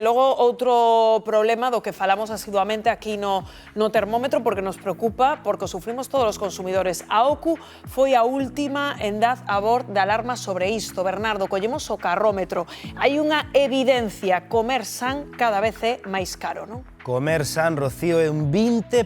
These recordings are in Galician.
Logo, outro problema do que falamos asiduamente aquí no termómetro, porque nos preocupa, porque o sufrimos todos os consumidores. A OCU foi a última en dar a voz de alarma sobre isto. Bernardo, collemos o carrómetro. Hai unha evidencia, comer san cada vez é máis caro, non? Comer san, Rocío, é un 20%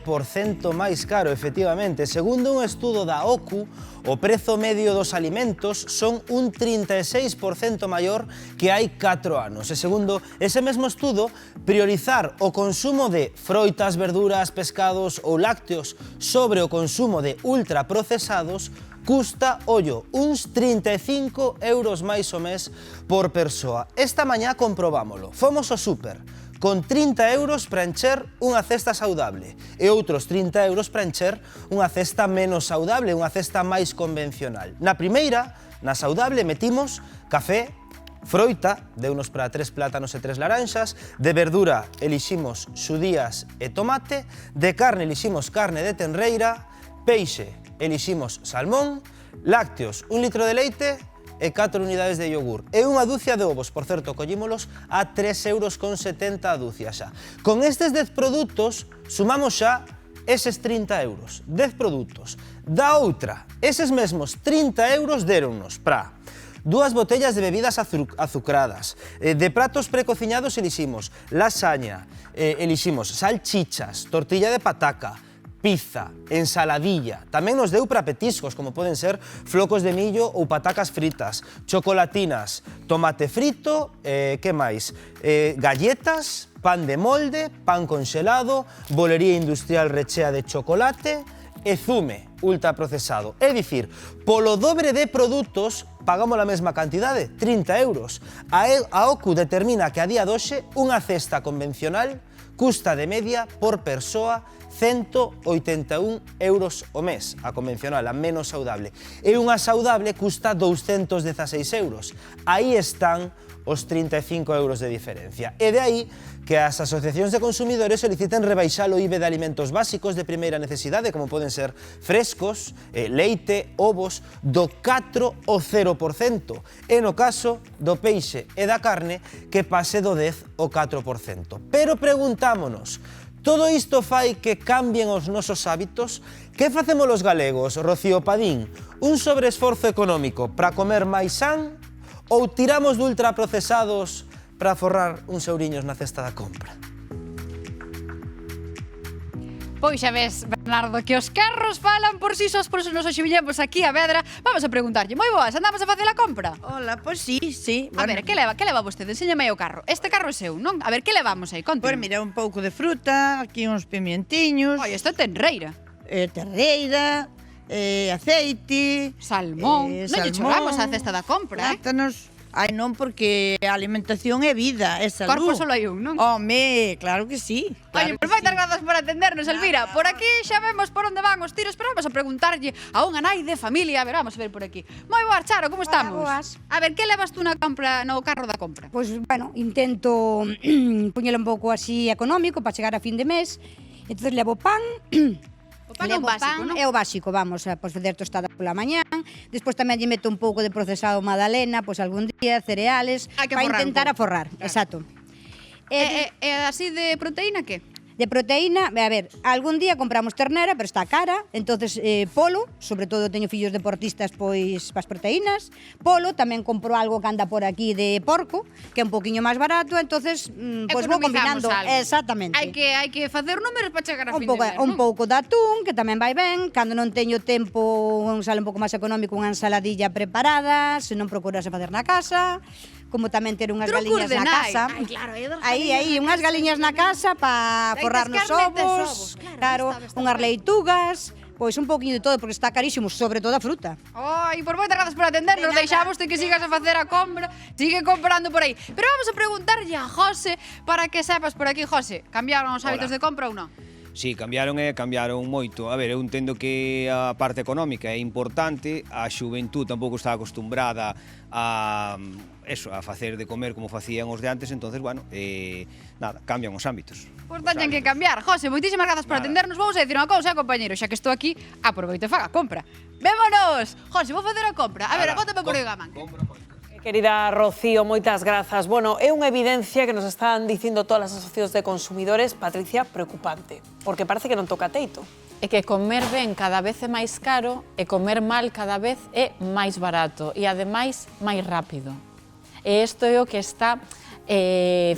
máis caro, efectivamente. Segundo un estudo da OCU, o prezo medio dos alimentos son un 36% maior que hai 4 anos. E segundo ese mesmo estudo, priorizar o consumo de froitas, verduras, pescados ou lácteos sobre o consumo de ultraprocesados custa, ollo, uns 35 euros máis o mes por persoa. Esta mañá comprobámolo. Fomos ao súper con 30 euros para encher unha cesta saudable e outros 30 euros para encher unha cesta menos saudable, unha cesta máis convencional. Na primeira, na saudable, metimos café, froita, deunos para 3 plátanos e 3 laranxas, de verdura eliximos xudías e tomate, de carne eliximos carne de tenreira, peixe eliximos salmón, lácteos, 1 litro de leite e 4 unidades de yogur. E unha dúcia de ovos, por certo, collímolos a 3,70 euros a dúcia xa. Con estes 10 produtos, sumamos xa eses 30 euros. 10 produtos. Da outra, eses mesmos 30 euros deronnos para 2 botellas de bebidas azucradas. De pratos precociñados eliximos lasaña, eliximos salchichas, tortilla de pataca, pizza, ensaladilla. Tamén nos deu para petiscos, como poden ser flocos de millo ou patacas fritas, chocolatinas, tomate frito, que máis? Galletas, pan de molde, pan conxelado, bolería industrial rechea de chocolate e zume ultraprocesado. É dicir, polo dobre de produtos pagamos a mesma cantidade, 30 euros. A OCU determina que a día doxe unha cesta convencional custa de media por persoa 181 euros o mes, a convencional, a menos saudable. E unha saudable custa 216 euros. Aí están os 35 euros de diferencia. E de aí que as asociacións de consumidores soliciten rebaixar o IVA de alimentos básicos de primeira necesidade, como poden ser frescos, leite, ovos, do 4 ao 0%. E no caso do peixe e da carne, que pase do 10 ao 4%. Pero preguntámonos, todo isto fai que cambien os nosos hábitos? Que facemos os galegos, Rocío Padín? Un sobreesforzo económico para comer máis san ou tiramos de ultraprocesados para forrar uns euriños na cesta da compra? Pois xa ves, Bernardo, que os carros falan por si sós, por eso nos hoxe viñemos aquí a Vedra. Vamos a preguntarlle, moi boas, andamos a facer a compra? Hola, pois sí. A ver, que leva vostede? Enséñame aí o carro. Este carro é seu, non? A ver, que levamos aí? Conte. Pois mira, un pouco de fruta, aquí uns pimientiños. Oi, isto é tenreira. Terreira, aceite, Salmón. Non lle choramos a cesta da compra, plátanos. Ai, non, porque a alimentación é vida, é salud. Corpo solo hai un, non? Home, claro que sí. Oye, pues moitas grazas por atendernos, Elvira. Por aquí xa vemos por onde van os tiros, pero vamos a preguntarlle a unha nai de familia. A ver, vamos a ver por aquí. Moi boas, Charo, como estamos? Boas. A ver, que levas tú na compra, no carro da compra? Pois, bueno, intento poñelo un pouco así económico para chegar a fin de mes. Entonces levo pan. O pan é un básico, non? É o básico, vamos, pois facer tostada pola mañán. Despois tamén lle meto un pouco de procesado magdalena, pois algún día, cereales, para intentar aforrar, claro. Exacto. E así de proteína, que? De proteína, a ver, algún día compramos ternera, pero está cara, entonces polo, sobre todo teño fillos deportistas, pois pas proteínas. Polo, tamén compro algo que anda por aquí de porco, que é un poquinho máis barato, entonces pois vou combinando. Algo. Exactamente. Hai que facer números para chegar a fin de mes, un pouco de atún, que tamén vai ben. Cando non teño tempo, sale un pouco máis económico unha ensaladilla preparada, se non procurase facer na casa. Como tamén ter unhas galiñas na casa. Ai, claro, aí, unhas galiñas na casa para forrar nos ovos, claro, unhas leitugas, pois un poquinho de todo, porque está carísimo, sobre todo a fruta. Ai, por moitas grazas por atendernos, deixamos que sigas a facer a compra, sigue comprando por aí. Pero vamos a preguntarlle a José, para que sepas por aquí, José, cambiaron os hábitos de compra ou non? Sí, cambiaron moito. A ver, eu entendo que a parte económica é importante, a xuventud tampouco está acostumbrada a facer de comer como facían os de antes, entonces, bueno, nada, cambian os ámbitos. Pois teñen que cambiar. José, moitísimas grazas por atendernos. Vamos a dicir unha cousa, compañeiro, xa que estou aquí, aproveito e faga a compra. Vémonos! José, vou facer a compra. A ver, bótame por aí a man. Querida Rocío, moitas grazas. Bueno, é unha evidencia que nos están dicindo todas as asociacións de consumidores, Patricia, preocupante, porque parece que non toca teito. É que comer ben cada vez é máis caro e comer mal cada vez é máis barato e, ademais, máis rápido. E isto é o que está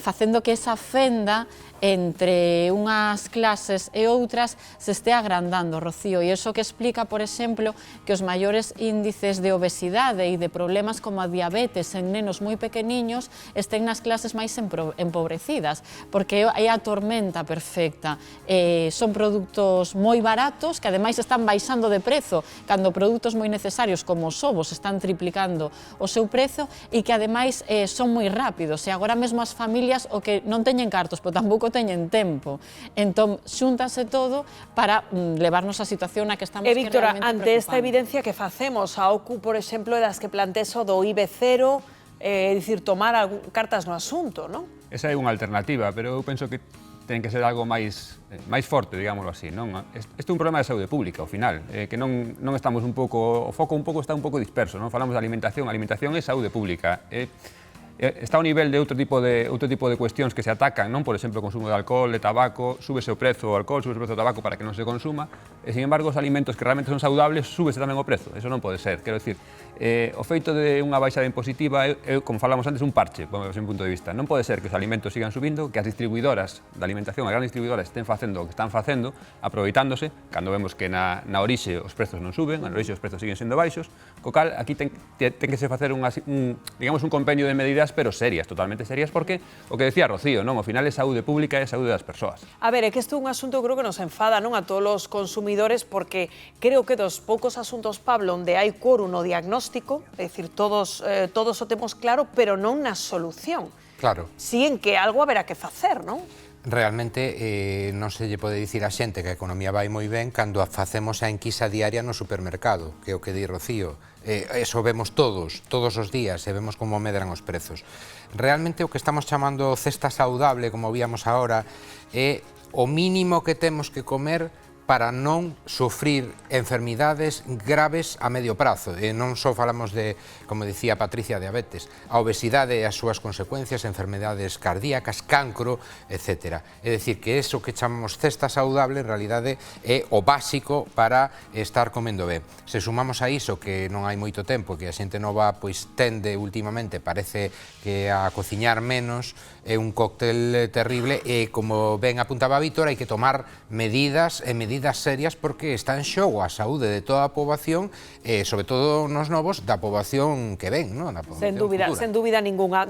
facendo que esa fenda entre unhas clases e outras se estea agrandando, Rocío, e iso que explica, por exemplo, que os maiores índices de obesidade e de problemas como a diabetes en nenos moi pequeniños estén nas clases máis empobrecidas, porque é a tormenta perfecta. Son produtos moi baratos, que ademais están baixando de prezo, cando produtos moi necesarios como os ovos están triplicando o seu prezo, e que ademais son moi rápidos, e agora mesmo as familias o que non teñen cartos, pero tampouco teñen tempo. Entón, xúntase todo para levarnos a situación na que estamos E, Víctora, que realmente ante esta evidencia que facemos, a OCU, por exemplo, é das que plantea eso do IB0, dicir, tomar cartas no asunto, non? Esa é unha alternativa, pero eu penso que ten que ser algo máis forte, digámoslo así, non? Isto é un problema de saúde pública, ao final, que non estamos un pouco, o foco está un pouco disperso, non? Falamos de alimentación, a alimentación é saúde pública, está ao nivel de outro tipo de cuestións que se atacan, non? Por exemplo, o consumo de alcohol, de tabaco, súbese o prezo do alcohol, súbese o prezo do tabaco para que non se consuma, e, sin embargo, os alimentos que realmente son saudables, súbese tamén o prezo. Eso non pode ser. Quero dicir, o feito de unha baixada impositiva é, como falamos antes, un parche, por meu punto de vista. Non pode ser que os alimentos sigan subindo, que as distribuidoras da alimentación, as grandes distribuidoras, estén facendo o que están facendo, aproveitándose, cando vemos que na orixe os prezos non suben, na orixe os prezos siguen sendo baixos, co cal, aquí ten que se facer un compendio de medidas, pero serias, totalmente serias, porque o que decía Rocío, non? Ao final é saúde pública e saúde das persoas. A ver, é que isto é un asunto que creo que nos enfada, non, a todos os consumidores, porque creo que dos poucos asuntos, Pablo, onde hai quórum no diagnóstico, é dicir, todos o temos claro, pero non na solución. Claro. Si en que algo haberá que facer, non? Realmente non se lle pode dicir a xente que a economía vai moi ben cando facemos a enquisa diaria no supermercado, que é o que di Rocío. Eso vemos todos os días, e vemos como medran os prezos. Realmente o que estamos chamando cesta saudable, como víamos agora, é o mínimo que temos que comer para non sufrir enfermidades graves a medio prazo. E non só falamos de, como dicía Patricia, diabetes, a obesidade e as súas consecuencias, enfermedades cardíacas, cancro, etc. É dicir, que eso que chamamos cesta saudable, en realidade, é o básico para estar comendo ben. Se sumamos a iso que non hai moito tempo, que a xente nova pois tende últimamente, parece que a cociñar menos, é un cóctel terrible, e como ben apuntaba Víctor, hai que tomar medidas serias, porque está en xogo a saúde de toda a poboación, e sobre todo nos novos da poboación que ven, non? Sen dúbida ningunha.